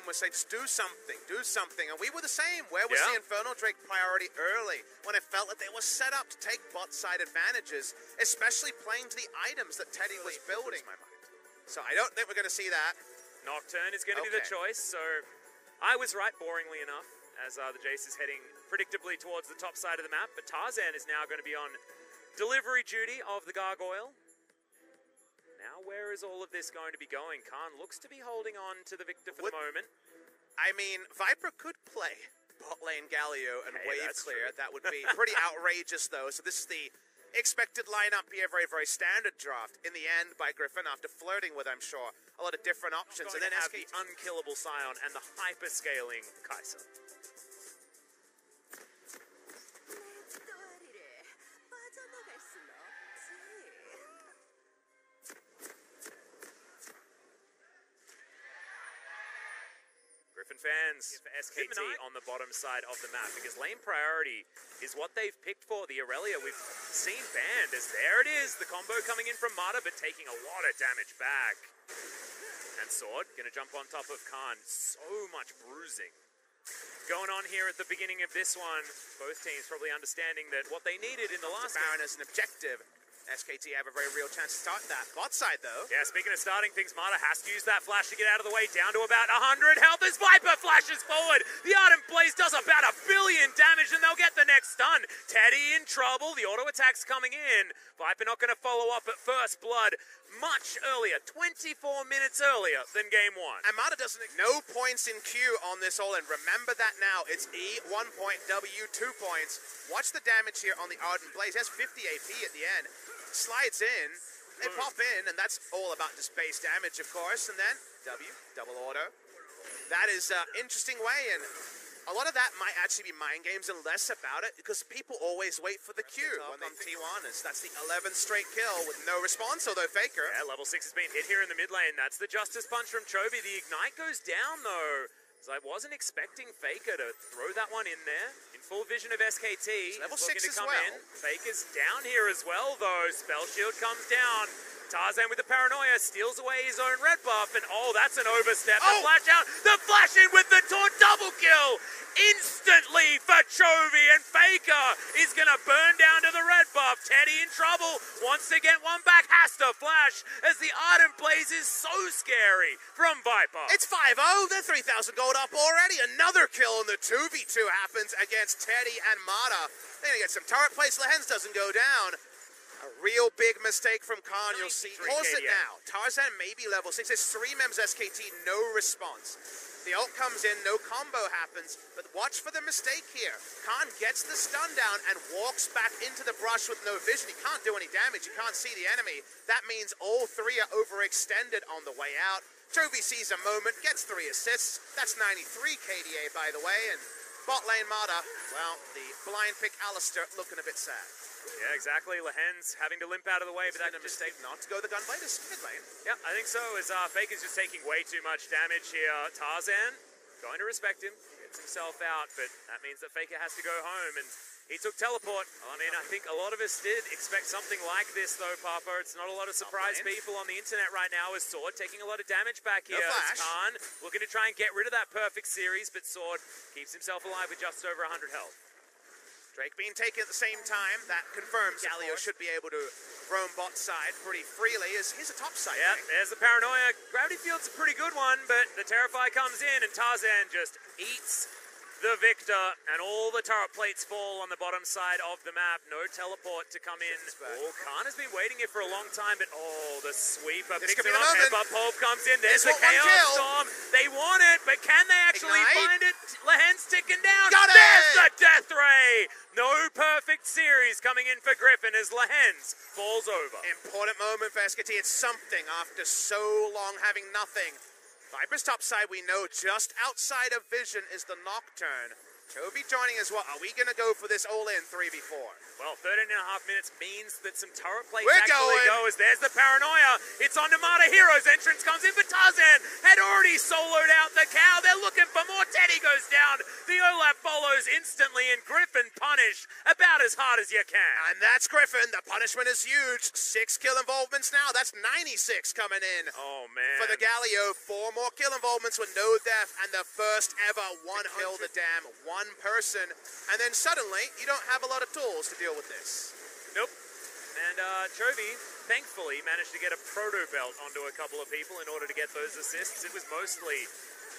was saying, just do something, and we were the same. Where was the Infernal Drake priority early, when it felt like they were set up to take bot-side advantages, especially playing to the items that Teddy was building? So I don't think we're going to see that. Nocturne is going to be the choice, so I was right, boringly enough, as the Jace is heading predictably towards the top side of the map, but Tarzan is now going to be on delivery duty of the Gargoyle. Now, where is all of this going to be going? Khan looks to be holding on to the victor for the moment. I mean, Viper could play bot lane Galio and wave clear. That would be pretty outrageous, though. So this is the expected lineup here, very, very standard draft. In the end, by Griffin, after flirting with, I'm sure, a lot of different options. And then have the unkillable Scion and the hyper-scaling Kai'Sa. Griffin fans for SKT on the bottom side of the map, because lane priority is what they've picked for. The Aurelia we've seen banned, as there it is, the combo coming in from Mata, but taking a lot of damage back. And Sword gonna jump on top of Khan. So much bruising going on here at the beginning of this one. Both teams probably understanding that what they needed in the last Baron as an objective. SKT have a very real chance to start that. Bot side, though. Yeah, speaking of starting things, Mata has to use that flash to get out of the way. Down to about 100 health as Viper flashes forward. The Ardent Blaze does about 1 billion damage, and they'll get the next stun. Teddy in trouble. The auto attack's coming in. Viper not going to follow up at first blood much earlier, 24 minutes earlier than game one. And Mata doesn't... No points in Q on this all-in. Remember that now. It's E, 1 point, W, 2 points. Watch the damage here on the Ardent Blaze. He has 50 AP at the end. Slides in, they pop in, and that's all about just base damage, of course, and then W, double auto. That is an interesting way, and a lot of that might actually be mind games and less about it, because people always wait for the Q when they T1, that's the 11th straight kill with no response, although Faker. Yeah, level 6 has been hit here in the mid lane. That's the Justice Punch from Chovy. The Ignite goes down, though. So I wasn't expecting Faker to throw that one in there. In full vision of SKT. Level 6 to come as well. in. Faker's down here as well, though. Spell Shield comes down. Tarzan with the paranoia steals away his own red buff, and that's an overstep. The flash out, the flash in with the taunt, double kill instantly for Chovy, and Faker is going to burn down to the red buff. Teddy in trouble, wants to get one back, has to flash, as the Ardent Blaze is so scary from Viper. It's 5-0, they're 3,000 gold up already. Another kill, and the 2v2 happens against Teddy and Mata. They're going to get some turret plates, Lehens doesn't go down. A real big mistake from Khan, you'll see. Pause it now. Tarzan may be level 6. There's 3 members SKT, no response. The ult comes in, no combo happens, but watch for the mistake here. Khan gets the stun down and walks back into the brush with no vision. He can't do any damage, you can't see the enemy. That means all 3 are overextended on the way out. Chovy sees a moment, gets 3 assists. That's 93 KDA, by the way, and bot lane Mata, well, the blind pick Alistair looking a bit sad. Yeah, exactly. Lehens having to limp out of the way, but that's a mistake not to go the gunblade is mid lane. Yeah, I think so, as Faker's just taking way too much damage here. Tarzan going to respect him, gets himself out, but that means that Faker has to go home, and he took teleport. I mean, I think a lot of us did expect something like this, though, Papa. It's not a lot of surprise people on the internet right now, as Sword taking a lot of damage back here. Khan looking to try and get rid of that perfect series, but Sword keeps himself alive with just over 100 health. Drake being taken at the same time, that confirms Galio should be able to roam bot side pretty freely, as here's a top side. Yeah, there's the paranoia. Gravity Field's a pretty good one, but the Terrify comes in, and Tarzan just eats the victor, and all the turret plates fall on the bottom side of the map. No teleport to come in. Khan has been waiting here for a long time, but the sweeper picks him up. Headbutt Pulp comes in. There's the Chaos Storm. They want it, but can they actually find it? Lehen's ticking down. There's the Death Ray. No perfect series coming in for Griffin as Lehens falls over. Important moment for SKT. It's something after so long having nothing. Viper's top side, we know just outside of vision is the Nocturne. Chovy joining as well. Are we going to go for this all-in 3v4? Well, 13.5 minutes means that some turret plates actually go, as there's the paranoia. It's on to Mata. Hero's entrance comes in, but Tarzan had already soloed out the cow. They're looking for more. Teddy goes down. The Olaf follows instantly, and Griffin punished about as hard as you can. And that's Griffin. The punishment is huge. 6 kill involvements now. That's 96 coming in. Oh, man. For the Galio, 4 more kill involvements with no death, and the first ever one hill the dam, one person. And then suddenly, you don't have a lot of tools to deal with this. Nope. And Chovy, thankfully, managed to get a proto belt onto a couple of people in order to get those assists. It was mostly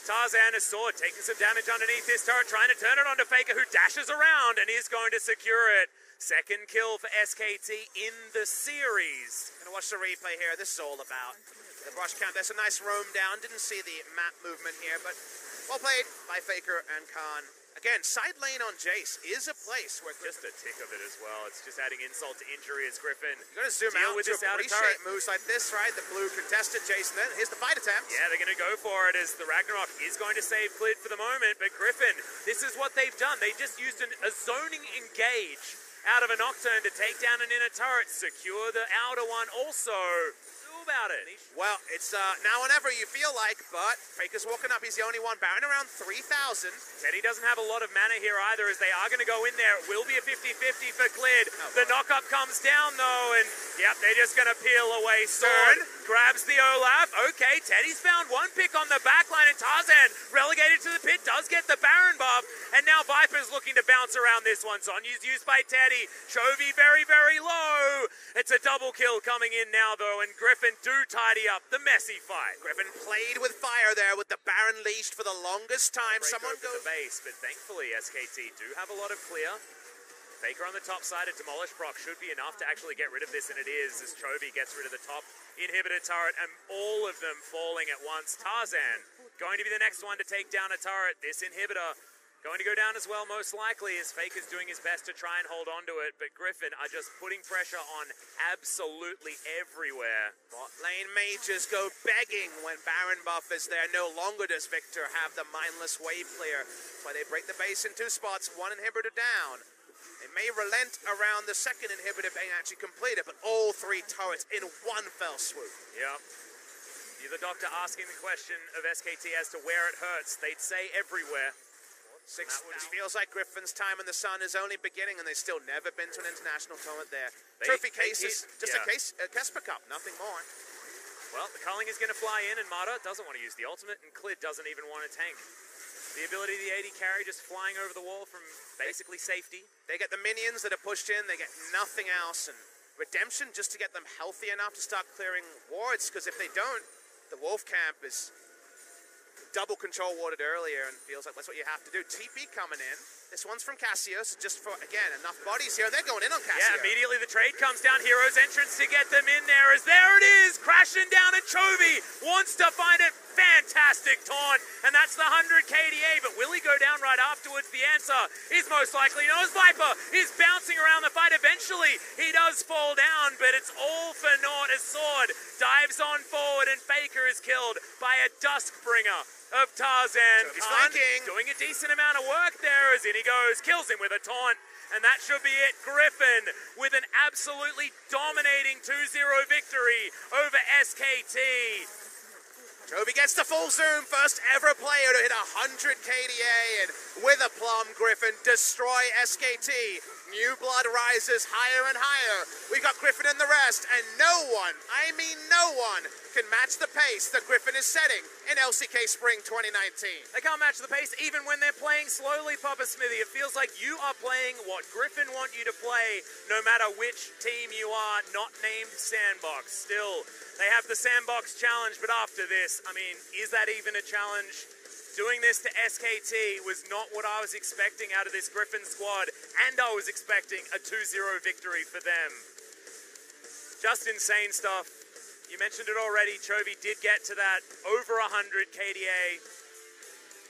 Tarzan, a sword, taking some damage underneath this turret, trying to turn it onto Faker, who dashes around and is going to secure it. Second kill for SKT in the series. Gonna watch the replay here. This is all about the brush count. There's a nice roam down. Didn't see the map movement here, but well played by Faker and Khan. Again, side lane on Jace is a place where just a tick of it as well. It's just adding insult to injury as Griffin. You gotta zoom out to appreciate moves like this, right? The blue contested Jason then. Here's the fight attempt. Yeah, they're gonna go for it as the Ragnarok is going to save Clid for the moment, but Griffin, this is what they've done. They just used a zoning engage out of a Nocturne to take down an inner turret, secure the outer one also. About it. Well, it's now or never you feel like, but Faker's walking up. He's the only one. Baron around 3,000. Teddy doesn't have a lot of mana here either, as they are going to go in there. It will be a 50-50 for Clid. The knock-up comes down, though, and yep, they're just going to peel away. Sword grabs the Olaf. Okay, Teddy's found one pick on the backline, and Tarzan, relegated to the pit, does get the Baron buff, and now Viper's looking to bounce around this one. Sonya's used by Teddy. Chovy very, very low. It's a double kill coming in now, though, and Griffin do tidy up the messy fight. Griffin played with fire there with the Baron leashed for the longest time. Someone goes the base, but thankfully SKT do have a lot of clear. Faker on the top side, a demolish proc should be enough to actually get rid of this, and it is, as Chovy gets rid of the top inhibitor turret, and all of them falling at once. Tarzan going to be the next one to take down a turret. This inhibitor going to go down as well, most likely, as Faker's doing his best to try and hold on to it, but Griffin are just putting pressure on absolutely everywhere. Bot lane mages go begging when Baron buff is there. No longer does Victor have the mindless wave clear, but they break the base in 2 spots, 1 inhibitor down. They may relent around the second inhibitor being actually completed, but all 3 turrets in one fell swoop. Yep. You're the doctor asking the question of SKT as to where it hurts. They'd say everywhere. It feels like Griffin's time in the sun is only beginning, and they've still never been to an international tournament there. Trophy cases, just a Kesper Cup, nothing more. Well, the culling is going to fly in, and Mata doesn't want to use the ultimate, and Clid doesn't even want to tank. The ability of the AD carry just flying over the wall from basically safety. They get the minions that are pushed in, they get nothing else, and Redemption just to get them healthy enough to start clearing wards, because if they don't, the Wolf Camp is double control warded earlier, and feels like that's what you have to do. TP coming in. This one's from Cassio, so just for, again, enough bodies here. They're going in on Cassio. Yeah, immediately the trade comes down. Hero's entrance to get them in there, as there it is, crashing down, and Chovy wants to find it. Fantastic taunt, and that's the 100 KDA, but will he go down right afterwards? The answer is most likely no, as Viper is bouncing around the fight. Eventually, he does fall down, but it's all for naught as Sword dives on forward, and Faker is killed by a Duskbringer of Tarzan. Khan doing a decent amount of work there, as in he goes, kills him with a taunt, and that should be it. Griffin with an absolutely dominating 2-0 victory over SKT. Chovy gets the full zoom, first ever player to hit 100 KDA, and with a plum, Griffin destroy SKT. New blood rises higher and higher. We've got Griffin and the rest, and no one, I mean no one, can match the pace that Griffin is setting in LCK Spring 2019. They can't match the pace even when they're playing slowly, Papa Smithy. It feels like you are playing what Griffin want you to play, no matter which team you are, not named Sandbox. Still, they have the Sandbox challenge, but after this, I mean, is that even a challenge? Doing this to SKT was not what I was expecting out of this Griffin squad, and I was expecting a 2-0 victory for them. Just insane stuff. You mentioned it already, Chovy did get to that over 100 KDA.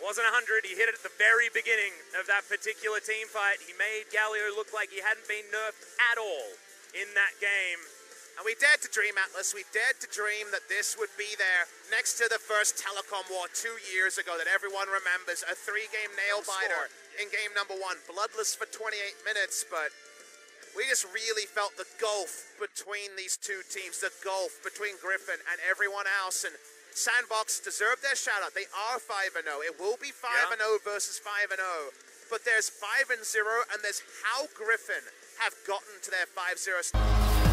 Wasn't 100, he hit it at the very beginning of that particular team fight. He made Galio look like he hadn't been nerfed at all in that game. And we dared to dream, Atlas, we dared to dream that this would be there next to the first telecom war 2 years ago that everyone remembers. A 3-game nail-biter in game number 1. Bloodless for 28 minutes, but we just really felt the gulf between these two teams, the gulf between Griffin and everyone else. And Sandbox deserved their shout-out. They are 5-0. It will be 5-0 versus 5-0. but there's 5-0, and there's how Griffin have gotten to their 5-0.